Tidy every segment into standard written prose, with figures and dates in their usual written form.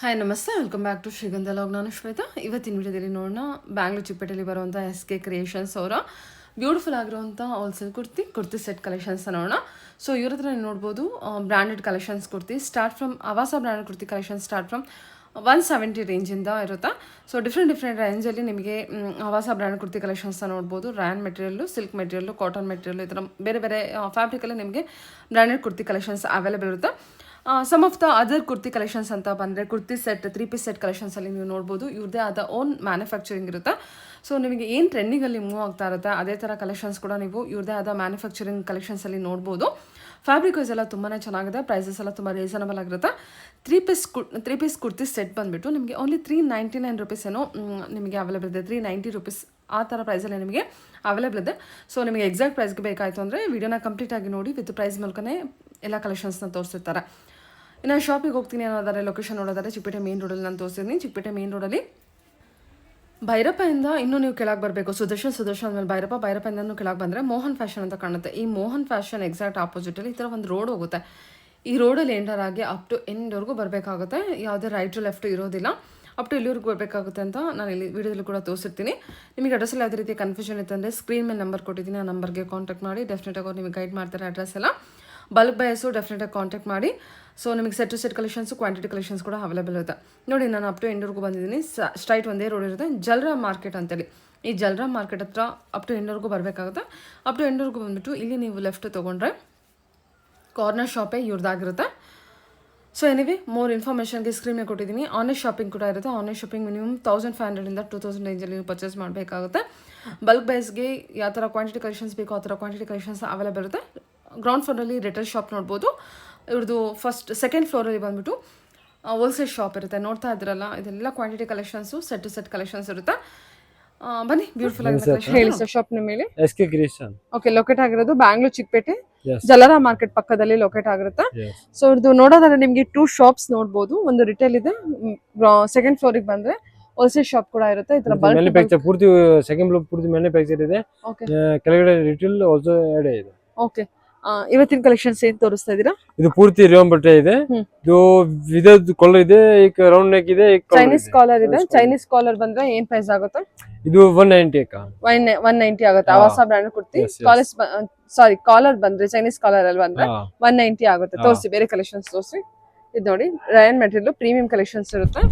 Hi namaste, welcome back to Shrigandha log. ನಾನು ಶ್ವೇತಾ. ಇವತ್ತಿನ ವಿಡಿಯೋದಲ್ಲಿ ನೋಡೋಣ ಬ್ಯಾಂಗ್ಳೂರ್ ಚಿಪ್ಪೇಟಲ್ಲಿ ಬರುವಂಥ SK ಕ್ರಿಯೇಷನ್ಸ್ ಅವರ ಬ್ಯೂಟಿಫುಲ್ ಆಗಿರುವಂಥ ಹೋಲ್ಸೇಲ್ ಕುರ್ತಿ ಸೆಟ್ ಕಲೆಕ್ಷನ್ಸ್ ನೋಡೋಣ. ಸೊ ಇವ್ರ ಹತ್ರ ನೀವು ನೋಡ್ಬೋದು branded collections kurti start from ಆವಾಸ branded kurti collection start from 170 ರೇಂಜಿಂದ ಇರುತ್ತೆ. ಸೊ ಡಿಫ್ರೆಂಟ್ ರೇಂಜಲ್ಲಿ ನಿಮಗೆ ಆವಾಸ ಬ್ರ್ಯಾಂಡ್ ಕುರ್ತಿ ಕಲೆಕ್ಷನ್ಸ್ನ ನೋಡ್ಬೋದು. Rayon material, silk material, cotton material, ಈ ಥರ ಬೇರೆ ಬೇರೆ ಫ್ಯಾಬ್ರಿಕಲ್ಲಿ ನಿಮಗೆ ಬ್ರ್ಯಾಂಡೆಡ್ ಕುರ್ತಿ ಕಲೆಕ್ಷನ್ಸ್ ಅವೈಲೇಬಲ್ ಇರುತ್ತೆ. Some of the other kurti collections ಅಂತ ಬಂದರೆ ಕುರ್ತಿ ಸೆಟ್ 3 ಪೀಸ್ ಸೆಟ್ ಕಲೆಕ್ಷನ್ಸಲ್ಲಿ ನೀವು ನೋಡ್ಬೋದು ಇವ್ರದ್ದೇ ಆದ ಓನ್ ಮ್ಯಾನುಫ್ಯಾಕ್ಚರಿಂಗ್ ಇರುತ್ತೆ. ಸೊ ನಿಮಗೆ ಏನು ಟ್ರೆಂಡಿಂಗಲ್ಲಿ ಮೂವ್ ಆಗ್ತಾ ಇರುತ್ತೆ ಅದೇ ಥರ ಕಲೆಕ್ಷನ್ಸ್ ಕೂಡ ನೀವು ಇವ್ರದ್ದೇ ಆದ ಮ್ಯಾನುಫ್ಯಾಕ್ಚರಿಂಗ್ ಕಲೆಕ್ಷನ್ಸಲ್ಲಿ ನೋಡ್ಬೋದು. ಫ್ಯಾಬ್ರಿಕ್ ವೈಸ್ ಎಲ್ಲ ತುಂಬಾ ಚೆನ್ನಾಗಿದೆ. ಪ್ರೈಸಸ್ ಎಲ್ಲ ತುಂಬ ರೀಸನಬಲ್ ಆಗಿರುತ್ತೆ. 3 ಪೀಸ್ ಕುರ್ತಿ ಸೆಟ್ ಬಂದುಬಿಟ್ಟು ನಿಮಗೆ ಓನ್ಲಿ 399 ರುಪೀಸ್ ಏನೋ ನಿಮಗೆ ಅವೈಲೇಬಲ್ ಇದೆ. 390 ರುಪೀಸ್ ಆ ಥರ ಪ್ರೈಸಲ್ಲಿ ನಿಮಗೆ ಅವೈಲೇಬಲ್ ಇದೆ. ಸೊ ನಿಮಗೆ ಎಕ್ಸಾಕ್ಟ್ ಪ್ರೈಸ್ಗೆ ಬೇಕಾಯಿತು ಅಂದರೆ ವಿಡಿಯೋನ ಕಂಪ್ಲೀಟಾಗಿ ನೋಡಿ ವಿತ್ ಪ್ರೈಸ್ ಮೂಲಕನೇ ಎಲ್ಲ ಕಲೆಕ್ಷನ್ಸ್ನ ತೋರಿಸಿರ್ತಾರೆ. ಇನ್ನು ಶಾಪಿಗೆ ಹೋಗ್ತೀನಿ ಅನ್ನೋದಾದ್ರೆ ಲೊಕೇಶನ್ ನೋಡೋದಾದ್ರೆ ಚಿಕ್ಕಪೇಟೆ ಮೇನ್ ರೋಡಲ್ಲಿ ನಾನು ತೋರಿಸಿದ್ದೀನಿ. ಚಿಕ್ಕಪೇಟೆ ಮೇನ್ ರೋಡಲ್ಲಿ ಭೈರಪ್ಪಯಿಂದ ಇನ್ನೂ ನೀವು ಕೆಳಗೆ ಬರಬೇಕು. ಸುದರ್ಶನ್ ಆದಮೇಲೆ ಭೈರಪ್ಪಯಿಂದನೂ ಕೆಳಗೆ ಬಂದರೆ ಮೋಹನ್ ಫ್ಯಾಷನ್ ಅಂತ ಕಾಣುತ್ತೆ. ಈ ಮೋಹನ್ ಫ್ಯಾಷನ್ ಎಕ್ಸಾಕ್ಟ್ ಆಪೋಸಿಟಲ್ಲಿ ಈ ಥರ ಒಂದು ರೋಡ್ ಹೋಗುತ್ತೆ. ಈ ರೋಡಲ್ಲಿ ಎಂಟರ್ ಆಗಿ ಅಪ್ ಟು ಎಂಡ್ವರೆಗೂ ಬರಬೇಕಾಗುತ್ತೆ. ಯಾವುದೇ ರೈಟು ಲೆಫ್ಟು ಇರೋದಿಲ್ಲ. ಅಪ್ ಟು ಇಲ್ಲಿವರೆಗೂ ಬರಬೇಕಾಗುತ್ತೆ ಅಂತ ನಾನು ಇಲ್ಲಿ ವಿಡಿಯೋದಲ್ಲಿ ಕೂಡ ತೋರಿಸಿರ್ತೀನಿ. ನಿಮಗೆ ಅಡ್ರೆಸ್ಸಲ್ಲಿ ಯಾವುದೇ ರೀತಿ ಕನ್ಫ್ಯೂಷನ್ ಇತ್ತಂದರೆ ಸ್ಕ್ರೀನ್ ಮೇಲೆ ನಂಬರ್ ಕೊಟ್ಟಿದ್ದೀನಿ. ಆ ನಂಬರ್ಗೆ ಕಾಂಟ್ಯಾಕ್ಟ್ ಮಾಡಿ. ಡೆಫಿನೆಟಾಗಿ ಅವ್ರು ನಿಮಗೆ ಗೈಡ್ ಮಾಡ್ತಾರೆ ಅಡ್ರೆಸ್ ಎಲ್ಲ. ಬಲ್ಕ್ ಬಯಸು ಡೆಫಿನೆಟಾಗಿ ಕಾಂಟ್ಯಾಕ್ಟ್ ಮಾಡಿ. ಸೊ ನಿಮಗೆ set to set collections quantity collections ಕೂಡ ಅವೈಲೇಬಲ್ ಇರುತ್ತೆ. ನೋಡಿ ನಾನು ಅಪ್ ಟು ಎಂಡ್ವರೆಗೂ ಬಂದಿದ್ದೀನಿ. ಸ್ಟ್ರೈಟ್ ಒಂದೇ ರೋಡ್ ಇರುತ್ತೆ, ಜಲ್ರಾಮ್ ಮಾರ್ಕೆಟ್ ಅಂತೇಳಿ. ಈ ಜಲ್ರಾಮ್ ಮಾರ್ಕೆಟ್ ಹತ್ರ ಅಪ್ ಟು ಎಂಡ್ವರೆಗೂ ಬರಬೇಕಾಗುತ್ತೆ. ಅಪ್ ಟು ಎಂಡ್ವರೆಗೂ ಬಂದುಬಿಟ್ಟು ಇಲ್ಲಿ ನೀವು ಲೆಫ್ಟ್ ತೊಗೊಂಡ್ರೆ ಕಾರ್ನರ್ ಶಾಪೇ ಇವ್ರದ್ದಾಗಿರುತ್ತೆ. ಸೊ ಎನಿವೆ ಮೋರ್ ಇನ್ಫಾರ್ಮೇಷನ್ಗೆ ಸ್ಕ್ರೀನ್ ಮೇಲೆ ಕೊಟ್ಟಿದ್ದೀನಿ. ಆನ್ಲೈನ್ ಶಾಪಿಂಗ್ ಕೂಡ ಇರುತ್ತೆ. ಆನ್ಲೈನ್ ಶಾಪಿಂಗ್ ಮಿನಿಮಮ್ 1500 2000 ರೇಂಜಲ್ಲಿ ನೀವು ಪರ್ಚೇಸ್ ಮಾಡಬೇಕಾಗುತ್ತೆ. ಬಲ್ಕ್ ಬೈಸ್ಗೆ ಯಾವ ಥರ ಕ್ವಾಂಟಿಟಿ ಕಲೆಕ್ಷನ್ಸ್ ಬೇಕೋ ಆ ಥರ ಕ್ವಾಂಟಿಟಿ ಕಲೆಕ್ಷನ್ಸ್ ಅವೈಲೇಬಲ್ ಇರುತ್ತೆ. ಗ್ರೌಂಡ್ ಫ್ಲೋರಲ್ಲಿ ರಿಟೇಲ್ ಶಾಪ್ ನೋಡ್ಬೋದು. ಇವ್ರದ್ದು ಸೆಕೆಂಡ್ ಫ್ಲೋರಲ್ಲಿ ಬಂದುಬಿಟ್ಟು ಹೋಲ್ಸೇಲ್ ಶಾಪ್ ಇರುತ್ತೆ. ನೋಡ್ತಾ ಇದ್ರಲ್ಲ, ಇದೆಲ್ಲ quantity collections set to set collections ಇರುತ್ತೆ. ಬನ್ನಿ, ಬ್ಯೂಟಿಫುಲ್ ಆಗಿದೆ. ಹೇಳಿ ಸರ್ ಶಾಪ್ ನೇಮ್ ಹೇಳಿ. SK creation. ಓಕೆ, ಲೊಕೇಟ್ ಆಗಿರೋದು ಬ್ಯಾಂಗ್ಳೂರ್ ಚಿಕ್ಕಪೇಟೆ ಜಲರಾ ಮಾರ್ಕೆಟ್ ಪಕ್ಕದಲ್ಲಿ ಲೊಕೇಟ್ ಆಗಿರುತ್ತೆ. ಸೊ ಇದು ನೋಡೋದಾದ್ರೆ ನಿಮಗೆ 2 ಶಾಪ್ಸ್ ನೋಡ್ಬೋದು. ಒಂದು ರಿಟೇಲ್ ಇದೆ, ಸೆಕೆಂಡ್ ಫ್ಲೋರಿಗೆ ಬಂದ್ರೆ ಹೋಲ್ಸೇಲ್ ಶಾಪ್ ಕೂಡ ಇರುತ್ತೆ. ಇದರ ಮ್ಯಾನುಫ್ಯಾಕ್ಚರ್ ಪೂರ್ತಿ ಸೆಕೆಂಡ್ ಫ್ಲೋರ್ ಪೂರ್ತಿ ಮ್ಯಾನುಫ್ಯಾಕ್ಚರ್ ಇದೆ. ಕೆಳಗಡೆ ರಿಟೇಲ್ ಆಲ್ಸೋ ಆಡ್ ಇದೆ. ಓಕೆ, ಇವತ್ತಿನ ಕಲೆಕ್ಷನ್ಸ್ ಏನ್ ತೋರಿಸ್ತಾ ಇದೀರಾ? ಇದು ಪೂರ್ತಿ ರೇವನ್ ಬಟ್ಟೆ ಇದೆ. ಇದು ವಿಧದ ಕಾಲರ್ ಇದೆ, ಏಕ್ ರೌಂಡ್ ನೆಕ್ ಇದೆ, ಏಕ್ ಚೈನೀಸ್ ಕಾಲರ್ ಇದೆ. ಚೈನೀಸ್ ಕಾಲರ್ ಬಂದ್ರೆ ಏನ್ ಪ್ರೈಸ್ ಆಗುತ್ತೆ? ಇದು 190 ಅಕ್ಕ. 190 ಆಗುತ್ತೆ. ಆವಾಸ ಬ್ರ್ಯಾಂಡ್ ಕುರ್ತಿ ಕಾಲರ್ ಬಂದ್ರೆ ಚೈನೀಸ್ ಕಾಲರ್ ಅಲ್ಲಿ ಬಂದ್ರೆ 190 ಆಗುತ್ತೆ. ತೋರಿಸಿ, ಬೇರೆ ಕಲೆಕ್ಷನ್ಸ್ ತೋರಿಸಿ. ಇದು ನೋಡಿ, ರಯಾನ್ ಮೆಟೀರಿಯಲ್ ಪ್ರೀಮಿಯಂ ಕಲೆಕ್ಷನ್ಸ್ ಇರುತ್ತೆ.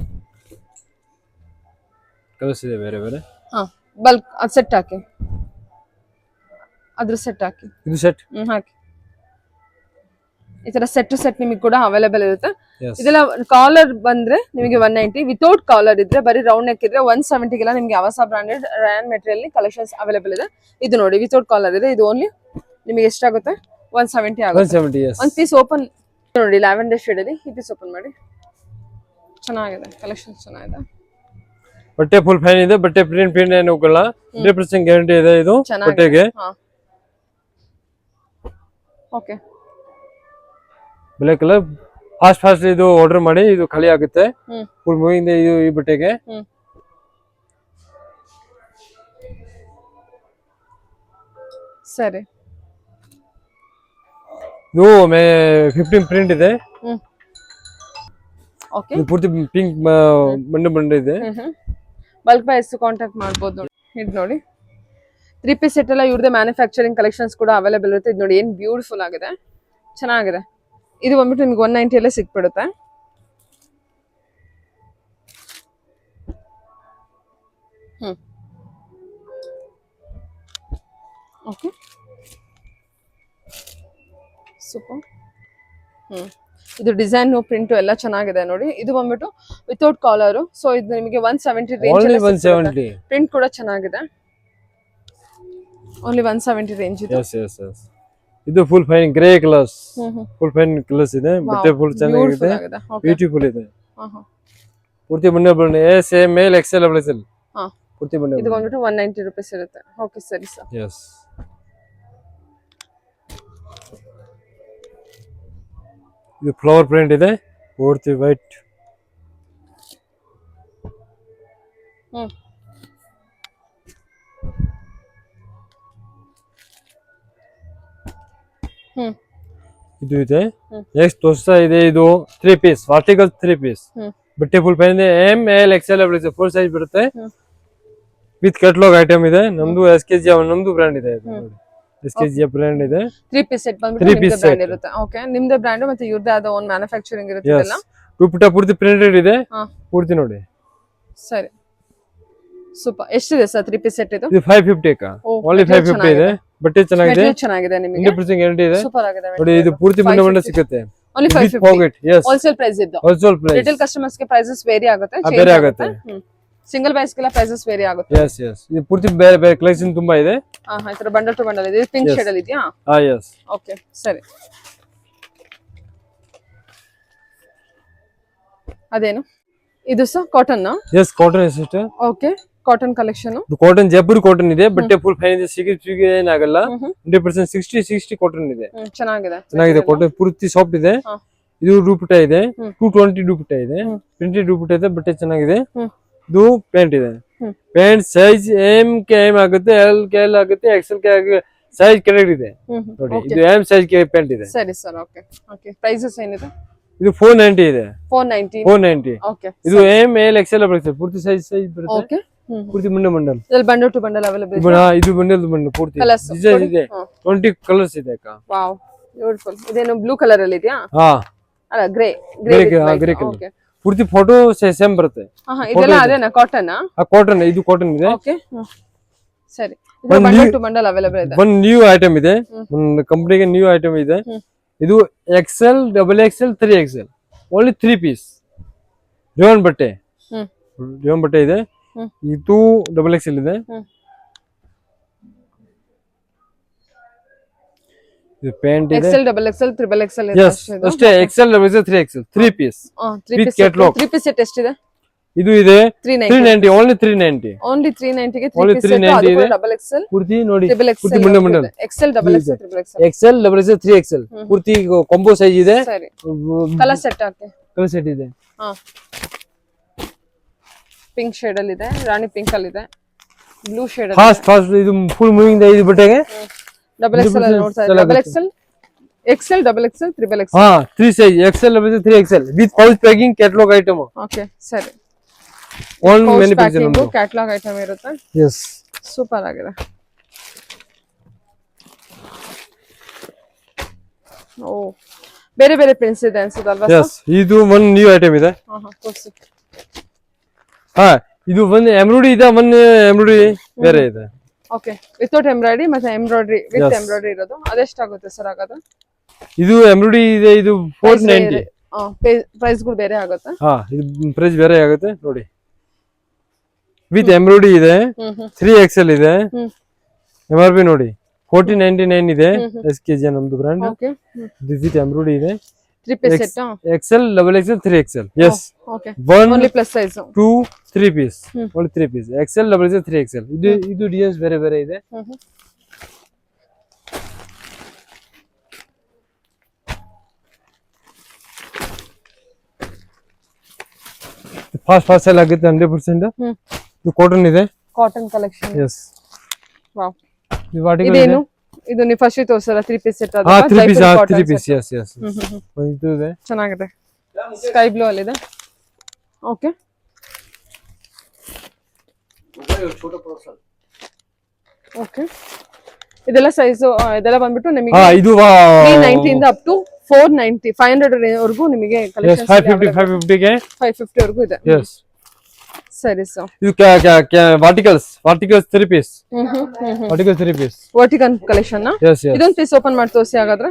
ಕಲರ್ಸ್ ಇದೆ ಬೇರೆ ಬೇರೆ. ಬಲ್ಕ್ ಅದು ಸೆಟ್ ಹಾಕಿ, ಅದ್ರ ಸೆಟ್ ಹಾಕಿ. ಇದು ಸೆಟ್ ಹಾಕಿ. ಈ ತರ ಸೆಟ್ ಟು ಸೆಟ್ ನಿಮಗೆ ಕೂಡ ಅವೈಲೇಬಲ್ ಇರುತ್ತೆ. ಇದೆಲ್ಲ ಕಾಲರ್ ಬಂದ್ರೆ ನಿಮಗೆ 190, ವಿತೌಟ್ ಕಾಲರ್ ಇದ್ರೆ ಬರೀ ರೌಂಡ್ ನೆಕ್ ಇದ್ರೆ 170 ಗೆಲ್ಲ ನಿಮಗೆ ಆವಾಸ branded Riyan material collections available ಇದೆ. ಇದು ನೋಡಿ, ವಿತೌಟ್ ಕಾಲರ್ ಇದೆ. ಇದು ಓನ್ಲಿ ನಿಮಗೆ ಎಷ್ಟಾಗುತ್ತೆ? 170 ಆಗುತ್ತೆ. ಒಂದು ಪೀಸ್ ಓಪನ್ ನೋಡಿ, ಲ್ಯಾವೆಂಡರ್ ಶೇಡ್ ಅಲ್ಲಿ ಈ ಪೀಸ್ ಓಪನ್ ಮಾಡಿ. ಚೆನ್ನಾಗಿದೆ, ಕಲೆಕ್ಷನ್ಸ್ ಚೆನ್ನಾಗಿದೆ. ಬಟ್ಟೆ ಫುಲ್ ಫೈನ್ ಇದೆ. ಬಟ್ಟೆ ಪ್ರಿಂಟ್ ಏನು ಹೋಗಲ್ಲ. 100% ಗ್ಯಾರಂಟಿ ಇದೆ ಇದು ಬಟ್ಟೆಗೆ. Okay, black colour. ಫಾಸ್ಟ್ ಇದು ಆರ್ಡರ್ ಮಾಡಿ, ಇದು ಖಾಲಿ ಆಗುತ್ತೆ. ಫುಲ್ ಮೂವಿಂಗ್ ಇದು ಈ ಬಟ್ಟೆಗೆ. ಸರಿ. ಇದು 15 ಪ್ರಿಂಟ್ ಇದೆ. ಓಕೆ, ಇದು ಪೂರ್ತಿ ಪಿಂಕ್ ಬಂಡೆ ಇದೆ. ಬಲ್ಕ್ ಪ್ರೈಸ್ ಕಾಂಟ್ಯಾಕ್ಟ್ ಮಾಡಬಹುದು. ಇದು ನೋಡಿ, 3 ಪೀಸ್ ಸೆಟ್ ಎಲ್ಲ ಇವ್ರದೇ ಮ್ಯಾನುಫ್ಯಾಕ್ಚರಿಂಗ್ ಕಲೆಕ್ಷನ್ಸ್ ಕೂಡ ಅವೈಲೇಬಲ್ ಇರುತ್ತೆ. ಇದು ನೋಡಿ, ಏನ್ ಬ್ಯೂಟಿಫುಲ್ ಆಗಿದೆ, ಚೆನ್ನಾಗಿದೆ. ಇದು ಬಂದ್ಬಿಟ್ಟು ನಿಮ್ಗೆ 190 ಅಲ್ಲೇ ಸಿಕ್ಬಿಡುತ್ತೆ. Okay, super. ಇದು ಡಿಸೈನ್ ಪ್ರಿಂಟ್ ಎಲ್ಲ ಚೆನ್ನಾಗಿದೆ ನೋಡಿ. ಇದು ಬಂದ್ಬಿಟ್ಟು ವಿತೌಟ್ ಕಾಲರ್. ಸೊ ಇದು ನಿಮಗೆ 170 ರೇಂಜ್. ಪ್ರಿಂಟ್ ಕೂಡ ಚೆನ್ನಾಗಿದೆ. ಓನ್ಲಿ 170 ರೇಂಜ್ ಇದೆ. ಇದು full fine grey colours. Full fine colours ಇದೆ. ಬಟ್ಟೆ ಫುಲ್ ಚೆನ್ನಾಗಿದೆ, ಬ್ಯೂಟಿಫುಲ್ ಇದೆ. ಪೂರ್ತಿ ಬಂಡೆ S M L XL available. ಪೂರ್ತಿ ಬಂಡೆ. ಇದು ಬಂದ್ಬಿಟ್ಟು 190 ರೂಪೀಸ್ ಇರುತ್ತೆ. ಓಕೆ, ಸರಿ ಸರ್. ಇದು ಫ್ಲವರ್ ಪ್ರಿಂಟ್ ಇದೆ, ಪೂರ್ತಿ ವೈಟ್. ಇದು ಇದೆ. ನೆಕ್ಸ್ಟ್ ತೋರಿಸ್ತಾ ಇದೆ, ಇದು 3 ಪೀಸ್ ವರ್ಟಿಕಲ್ 3 ಪೀಸ್. ಬಟ್ಟೆ ಫುಲ್ ಫೈನ್ ಇದೆ. M L XL double XL 4 size ಬರುತ್ತೆ. ವಿತ್ ಕ್ಯಾಟಲಾಗ್ ಐಟಮ್ ಇದೆ. ನಮ್ದು SKG ನಮ್ದು ಬ್ರ್ಯಾಂಡ್ ಇದೆ. SKG ಬ್ರ್ಯಾಂಡ್ ಇದೆ. 3 ಪೀಸ್ ಸೆಟ್ ಬಂದ್ಬಿಟ್ಟು ನಿಮ್ದೇ ಬ್ರ್ಯಾಂಡ್ ಇರುತ್ತೆ. ಓಕೆ, ನಿಮ್ದೇ ಬ್ರ್ಯಾಂಡ್ ಮತ್ತೆ ಇವ್ರದೇ ಆದ ಓನ್ ಮ್ಯಾನುಫ್ಯಾಕ್ಚರಿಂಗ್ ಇರುತ್ತೆ ಇದೆಲ್ಲ. ದುಪ್ಪಟ್ಟ ಪೂರ್ತಿ ಪ್ರಿಂಟೆಡ್ ಇದೆ. ಪೂರ್ತಿ ನೋಡಿ. ಸರಿ, ಸೂಪರ್. ಎಷ್ಟಿದೆ ಸರ್ 3 ಪೀಸ್ ಸೆಟ್ ಇದು? ಇದು 550 ಅಕ್ಕ. ಓನ್ಲಿ 550 ಇದೆ. ಬಟ್ಟೆ ಚೆನ್ನಾಗಿದೆ. ಚೆನ್ನಾಗಿದೆ ನಿಮಗೆ. 100% ಗ್ಯಾರಂಟಿ ಇದೆ. ಸೂಪರ್ ಆಗಿದೆ ನೋಡಿ. ಇದು ಪೂರ್ತಿ ಬಣ್ಣ ಸಿಗುತ್ತೆ. Only 550. Pocket. Yes. Wholesale price ಇದು. Wholesale price. ರಿಟೇಲ್ ಕಸ್ಟಮರ್ಸ್ ಗೆ ಪ್ರೈಸಸ್ ವೇರಿ ಆಗುತ್ತೆ. ಬೇರೆ ಆಗುತ್ತೆ. ಸಿಂಗಲ್ ಬೈಸ್ ಗೆಲ್ಲ ಪ್ರೈಸಸ್ ವೇರಿ ಆಗುತ್ತೆ. Yes yes. ಇದು ಪೂರ್ತಿ ಬೇರೆ ಬೇರೆ ಕಲೆಕ್ಷನ್ ತುಂಬಾ ಇದೆ. ಈ ತರ ಬಂಡಲ್ ಟು ಬಂಡಲ್ ಇದೆ. ಪಿಂಕ್ ಶೇಡ್ ಅಲ್ಲಿ ಇದೆಯಾ? ಯಸ್. ಓಕೆ, ಸರಿ. ಅದೇನು ಇದು sir? Cotton? Yes, cotton sister. Okay, cotton collection. Cotton Jaipur cotton ಇದೆ. ಬಟ್ಟೆ ಫುಲ್ ಫೈನ್ ಇದೆ. ಸಿಗಿ ಏನಾಗಲ್ಲ. 100% 60 ಕಾಟನ್ ಇದೆ. ಚೆನ್ನಾಗಿದೆ ಕಾಟನ್. ಪೂರ್ತಿ ಸಾಫ್ಟ್ ಇದೆ. ಇದು ದುಪಟ್ಟ ಇದೆ. 220 ದುಪಟ್ಟ ಇದೆ. ಪ್ರಿಂಟೆಡ್ ದುಪಟ್ಟ ಇದೆ. ಬಟ್ಟೆ ಚೆನ್ನಾಗಿದೆ. ಇದು ಪ್ಯಾಂಟ್ ಇದೆ. Pant size M K M ಆಗುತ್ತೆ, ಎಲ್ ಕೆ ಎಲ್ ಆಗುತ್ತೆ, ಎಕ್ಸೆಲ್ ಕೆ ಆಗುತ್ತೆ. ಸೈಜ್ ಕರೆಕ್ಟ್ ಇದೆ ನೋಡಿ. ಇದು ಎಮ್ ಸೈಜ್ ಗೆ ಪ್ಯಾಂಟ್ ಇದೆ. ಸರಿ ಸರ್. Okay okay. ಪ್ರೈಸಸ್ ಏನಿದೆ? ಇದು 490 ಇದೆ. 490. ಓಕೆ. ಇದು ಎಮ್ ಎಲ್ ಎಕ್ಸೆಲ್ ಬರುತ್ತೆ. ಪೂರ್ತಿ ಸೈಜ್ ಬರುತ್ತೆ. ಓಕೆ. ಪೂರ್ತಿ ಬಂಡಲ್. ಇದರಲ್ಲಿ ಬಂಡಲ್ ಟು ಬಂಡಲ್ ಅವೈಲೇಬಲ್ ಇದೆ. ಇದು ಬಂಡಲ್ ಪೂರ್ತಿ ಡಿಸೈನ್ ಇದೆ. 20 ಕಲರ್ಸ್ ಇದೆ ಅಕ್ಕ. Wow, beautiful. ಇದೇನು ಬ್ಲೂ ಕಲರ್ ಅಲ್ಲಿ ಇದೆಯಾ? ಅಲ್ಲ, ಗ್ರೇ ಕಲರ್. ಪೂರ್ತಿ ಫೋಟೋ ಸೇಮ್ ಬರುತ್ತೆ. ಇದೆಲ್ಲ ಅದೇನಾ? ಕಾಟನ್? ಕಾಟನ್. ಇದು ಕಾಟನ್ ಇದೆ. ಓಕೆ, ಸರಿ. ಇದು ಬಂಡಲ್ ಟು ಬಂಡಲ್ ಅವೈಲೇಬಲ್ ಇದೆ. ಒಂದು ನ್ಯೂ ಐಟಮ್ ಇದೆ. ಒಂದು ಕಂಪನಿಗೆ ನ್ಯೂ ಐಟಮ್ ಇದೆ. ಇದು XL, XXL, 3XL. Only 3 piece ರಿವನ್ ಬಟ್ಟೆ. ರಿವನ್ ಬಟ್ಟೆ ಇದೆ. ಇದು XXL ಇದೆ. ಇದು ಪ್ಯಾಂಟ್ ಇದೆ. XL, XXL, XXL ಇದೆ ಅಷ್ಟೇ. XL, XXL, 3XL 3 piece. 3 piece catalogue. 3 piece set ಎಷ್ಟಿದೆ? ಇದು ಇದೆ 390. ಓನ್ಲಿ 390. ಓನ್ಲಿ 390 ಗೆ 3 ಪೀಸ್ ಸೆಟ್. ಅದು XXL. ಪೂರ್ತಿ ನೋಡಿ. ಪೂರ್ತಿ bundle. XL, XXL, XXL. XL, XXL, 3XL. ಪೂರ್ತಿ ಕಾಂಬೋ ಸೈಜ್ ಇದೆ. ಸರಿ. ಕಲರ್ ಸೆಟ್ ಹಾಕಿ. ಕಲರ್ ಸೆಟ್ ಇದೆ. ಪಿಂಕ್ ಶೇಡ್ ಅಲ್ಲಿ ಇದೆ. ರಾಣಿ ಪಿಂಕ್ ಅಲ್ಲಿ ಇದೆ. ಬ್ಲೂ ಶೇಡ್ ಅಲ್ಲಿ. ಫಾಸ್ಟ್ ಇದು ಫುಲ್ ಮೂವಿಂಗ್ ಇದೆ. ಇದು ಬಟ್ಟೆಗೆ XXL ಅಲ್ಲಿ ನೋಡ್ತಾ ಇದ್ದೀರಾ? XXL, XL, XXL, XXL. 3 size. XL, XXL, 3XL with pouch packing catalogue item. Okay, ಸರಿ. On manufacture number. Catalogue item ಇರುತ್ತೆ. ಯಸ್, ಸೂಪರ್ ಆಗಿದೆ. ಓ, ಬೇರೆ ಬೇರೆ ಪ್ರಿಂಟ್ಸ್ ಇದೆ ಅನ್ಸುತ್ತಲ್ವಾ? ಯಸ್, ಇದು ಒಂದು ನ್ಯೂ ಐಟಮ್ ಇದೆ. ತೋರಿಸಿ. ಇದು ಒಂದು ಎಂಬ್ರಾಯ್ಡರಿ ಇದೆ. ಒಂದು ಎಂಬ್ರಾಯ್ಡರಿ ಬೇರೆ ಇದೆ. ಓಕೆ, ವಿತೌಟ್ ಎಂಬ್ರಾಯ್ಡರಿ ಮತ್ತೆ ಎಂಬ್ರಾಯ್ಡರಿ ವಿತ್ ಎಂಬ್ರಾಯ್ಡರಿ ಇರೋದು. ಅದೆಷ್ಟಾಗುತ್ತೆ ಸರ್ ಹಾಗಾದ್ರೆ? ಇದು ಎಂಬ್ರಾಯ್ಡರಿ ಇದೆ. ಇದು 490. ಪ್ರೈಸ್ ಗಳು ಬೇರೆ ಆಗುತ್ತೆ. ಇದು ಪ್ರೈಸ್ ಬೇರೆ ಆಗುತ್ತೆ ನೋಡಿ. ವಿತ್ ಎಂಬ್ರಾಯ್ಡರಿ ಇದೆ. 3XL ಇದೆ. MRP ನೋಡಿ 1499 ಇದೆ. SKG ನಮ್ದು ಬ್ರಾಂಡ್. ಓಕೆ, ವಿತ್ ಎಂಬ್ರಾಯ್ಡರಿ ಇದೆ. 3 piece set. XL, XXL, 3XL. Yes. Okay. Only plus size. 2, 3 piece. Only 3 piece. XL, XXL, 3XL. ಇದು ಡಿಸೈನ್ಸ್ ಬೇರೆ ಬೇರೆ ಇದೆ. ಫಾಸ್ಟ್ ಸೇಲ್ ಆಗುತ್ತೆ 100%. ಇದು ಕಾಟನ್ ಇದೆ. Cotton collection. ಯಸ್. ವಾವ್. ಇದು ವಾಟಿಕಲ್ ಇದೇನು? ಇದು ನೀವು ಫಸ್ಟ್ ತೋರಿಸಲ್ಲ 3 piece set. 3 piece. 3 piece. Yes yes. ಇದು ಇದೆ. ಚೆನ್ನಾಗಿದೆ. ಸ್ಕೈ ಬ್ಲೂ ಅಲ್ಲಿ ಇದೆ. ಓಕೆ. ಓಕೆ, ಇದೆಲ್ಲ ಸೈಜ್ ಇದೆಲ್ಲ ಬಂದ್ಬಿಟ್ಟು ನಿಮಗೆ ಇದು 390 ಇಂದ ಅಪ್ ಟು 490 500 ವರೆಗೂ ನಿಮಗೆ ಕಲೆಕ್ಷನ್. 550 ಗೆ 550 ವರೆಗೂ ಇದೆ. ಯಸ್. ಸರಿ ಸರ್. ಇದು verticals 3 piece. Vertical 3 piece. Vertical collection. Yes yes. ಇದೊಂದು ಪೀಸ್ ಓಪನ್ ಮಾಡಿ ತೋರಿಸಿ ಹಾಗಾದ್ರೆ.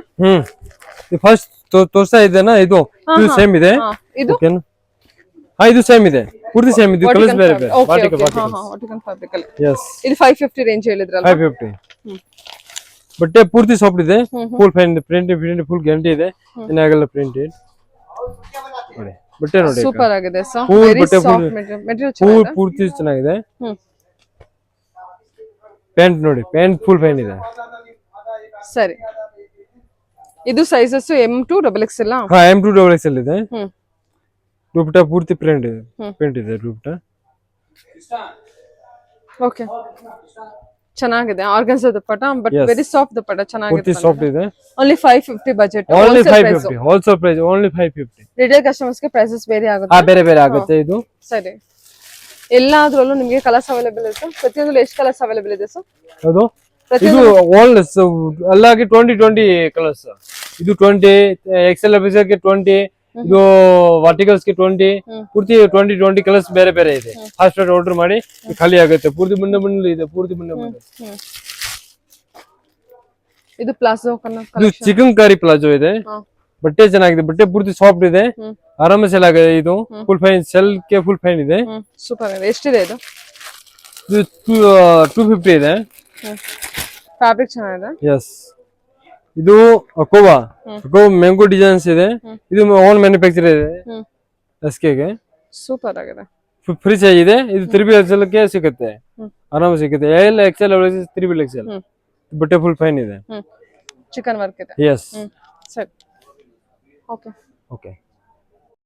ಇದು ಫಸ್ಟ್ ತೋರಿಸ್ತಾ ಇದ್ದೇನಾ? ಇದು ಸೇಮ್ ಇದೆ. ಇದು ಇದು ಸೇಮ್ ಇದೆ. ಪೂರ್ತಿ ಸೇಮ್. ಇದು ಕಲರ್ಸ್ ಬೇರೆ ಬೇರೆ. ವರ್ಟಿಕಲ್ ಫ್ಯಾಬ್ರಿಕ್ ಅಲ್ಲಿ. ಯಸ್. ಇದು 550 ರೇಂಜ್ ಹೇಳಿದ್ರಲ್ಲ? 550. ಬಟ್ಟೆ ಪೂರ್ತಿ ಸಾಫ್ಟ್ ಇದೆ. Full fine print full guarantee ಇದೆ. ಏನಾಗಲ್ಲ ಪ್ರಿಂಟೆಡ್ ನೋಡಿ. ಬಟ್ಟೆ ನೋಡಿ ಸೂಪರ್ ಆಗಿದೆ ಸರ್. ವೆರಿ ಸಾಫ್ಟ್ ಮೆಟೀರಿಯಲ್ ಚೆನ್ನಾಗಿದೆ. ಪೂರ್ತಿ ಚೆನ್ನಾಗಿದೆ. ಪ್ಯಾಂಟ್ ನೋಡಿ. ಪ್ಯಾಂಟ್ ಫುಲ್ ಫೈನ್ ಇದೆ. ಸರಿ. ಇದು sizes M2 XXL. M2 XXL ಇದೆ. ದುಪಟ್ಟ ಪೂರ್ತಿ ಪ್ರಿಂಟ್ ಇದೆ. ದುಪಟ್ಟ. ಓಕೆ, ಚೆನ್ನಾಗಿದೆ organza dupatta but Yes. Very soft dupatta ಪೂರ್ತಿ ಚೆನ್ನಾಗಿದೆ ಸಾಫ್ಟ್ ಇದೆ. Only 550 budget only 550 wholesale price only 550. Retail customers ಗೆ ಪ್ರೈಸಸ್ ಬೇರೆ ಹಾ ಆಗುತ್ತೆ ಬೇರೆ ಬೇರೆ ಆಗುತ್ತೆ ಇದು. ಸರಿ ಎಲ್ಲಾದ್ರಲ್ಲೂ ನಿಮಗೆ ಕಲರ್ಸ್ ಅವೈಲೇಬಲ್ ಇದೆ ಪ್ರತಿಯೊಂದರಲ್ಲೂ ಎಷ್ಟು ಕಲರ್ಸ್ ಅವೈಲೇಬಲ್ ಇದೆ ಸರ್ ಅದು ಇದು ಪ್ರತಿಯೊಂದು ಓಲ್ಡ್ ಅಲ್ಲಾಗಿ 20 ಕಲರ್ಸ್. ಇದು 20 ಎಕ್ಸೆಲ್ ಗೆ 20 ಇದು ವರ್ಟಿಕಲ್ಸ್ ಗೆ 20 ಪೂರ್ತಿ 20 ಕಲರ್ಸ್ ಬೇರೆ ಬೇರೆ ಇದೆ. ಫಾಸ್ಟ್ ಆರ್ಡರ್ ಮಾಡಿ ಖಾಲಿ ಆಗುತ್ತೆ. ಪೂರ್ತಿ ಬಂಡಲ್ ಇದೆ ಪೂರ್ತಿ ಬಂಡಲ್. ಇದು ಪ್ಲಾಜೋ ಇದು ಚಿಕನ್ ಕಾರಿ ಪ್ಲಾಜೋ ಇದೆ. ಬಟ್ಟೆ ಚೆನ್ನಾಗಿದೆ ಬಟ್ಟೆ ಪೂರ್ತಿ ಸಾಫ್ಟ್ ಇದೆ ಆರಾಮ ಸೆಲ್ ಆಗಿದೆ. ಇದು ಫುಲ್ ಫೈನ್ ಸೆಲ್ ಗೆ ಫುಲ್ ಫೈನ್ ಇದೆ. ಸೂಪರ್ ಇದೆ ಎಷ್ಟಿದೆ ಇದು ಇದು 250 ಇದೆ. ಫ್ಯಾಬ್ರಿಕ್ ಚೆನ್ನಾಗಿದೆ ಎಸ್ ಇದು ಅಕೋವಾ ಮ್ಯಾಂಗೋ ಡಿಸೈನ್ಸ್ ಇದೆ. ಇದು ಓನ್ ಮ್ಯಾನುಫ್ಯಾಕ್ಚರ್ ಇದೆ ಎಸ್ಕೆ ಗೆ. ಸೂಪರ್ ಆಗಿದೆ ಫ್ರೀ ಸೈಜ್ ಇದೆ. ಇದು 3XL ಗೆ ಸಿಗುತ್ತೆ ಆರಾಮ ಸಿಗುತ್ತೆ. ಎಲ್ ಎಕ್ಸೆಲ್ 3XL ಬಟ್ಟೆ ಫುಲ್ ಫೈನ್ ಇದೆ. ಚಿಕನ್ ವರ್ಕ್ ಇದೆ ಎಸ್ ಸರಿ ಓಕೆ ಓಕೆ